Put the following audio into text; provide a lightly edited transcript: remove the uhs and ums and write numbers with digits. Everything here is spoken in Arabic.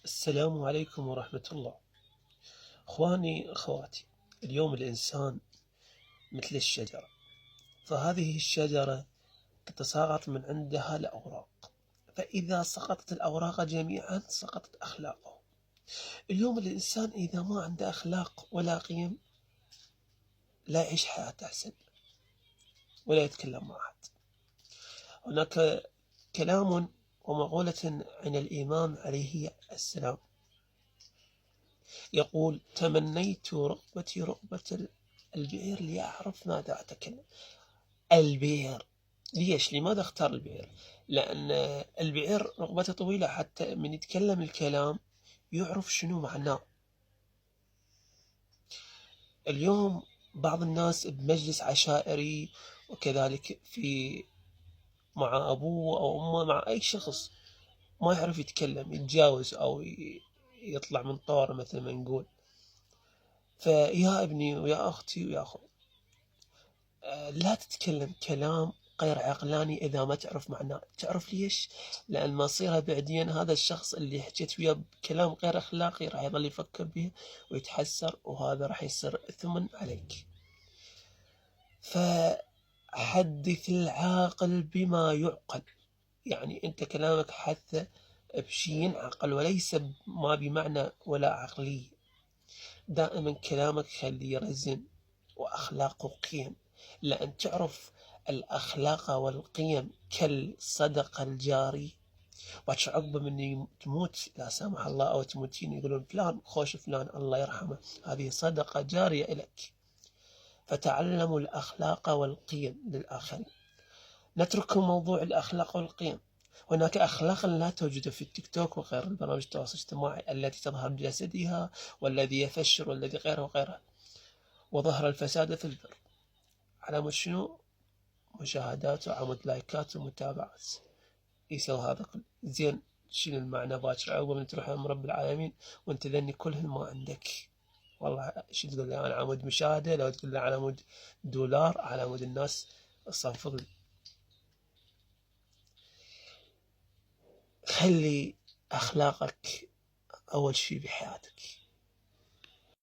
السلام عليكم ورحمة الله. أخواني أخواتي، اليوم الإنسان مثل الشجرة، فهذه الشجرة تتساقط من عندها الأوراق، فإذا سقطت الأوراق جميعا سقطت أخلاقه. اليوم الإنسان إذا ما عنده أخلاق ولا قيم لا يعيش حياة أحسن ولا يتكلم مع أحد. هناك كلام ومقولة عن الإمام عليه السلام يقول: تمنيت رغبتي رغبة البئر لأعرف ماذا أتكلم. البئر ليش؟ لماذا اختار البئر؟ لأن البئر رغبته طويلة، حتى من يتكلم الكلام يعرف شنو معناه. اليوم بعض الناس بمجلس عشائري وكذلك مع أبوه أو أمه مع أي شخص ما يعرف يتكلم، يتجاوز أو يطلع من طاره مثل ما نقول. فيا ابني ويا أختي ويا أخوي، لا تتكلم كلام غير عقلاني إذا ما تعرف معناه. تعرف ليش؟ لأن مصيرها بعدين هذا الشخص اللي حكيت وياه بكلام غير أخلاقي راح يظل يفكر به ويتحسر، وهذا راح يصير إثم عليك. فحدث العاقل بما يعقل، يعني أنت كلامك حتى بشي ينعقل وليس ما بمعنى ولا عقلية. دائما كلامك خليه يرزن وأخلاق وقيم، لأن تعرف الأخلاق والقيم كالصدقة الجاري. باكر عقبه من تموت لا سامح الله أو تموتين يقولون فلان خوش فلان الله يرحمه، هذه صدقة جارية لك. فتعلموا الأخلاق والقيم للآخرين. نترك موضوع الأخلاق والقيم. هناك أخلاق لا توجد في التيك توك وغير البرامج التواصل الاجتماعي التي تظهر بجسدها والذي يفشر والذي غيره وغيره. وظهر الفساد في البر على شنو؟ مشاهدات وعمود لايكات ومتابعات. يسوي هذا زين. شنو المعنى؟ باكر عقب من تروح أمر رب العالمين وانت ذني كلهن ما عندك. والله شو تقول لي؟ انا عمود مشاهده، لو تقول لي على عمود دولار، على عمود الناس الصنفض. خلي اخلاقك اول شيء بحياتك.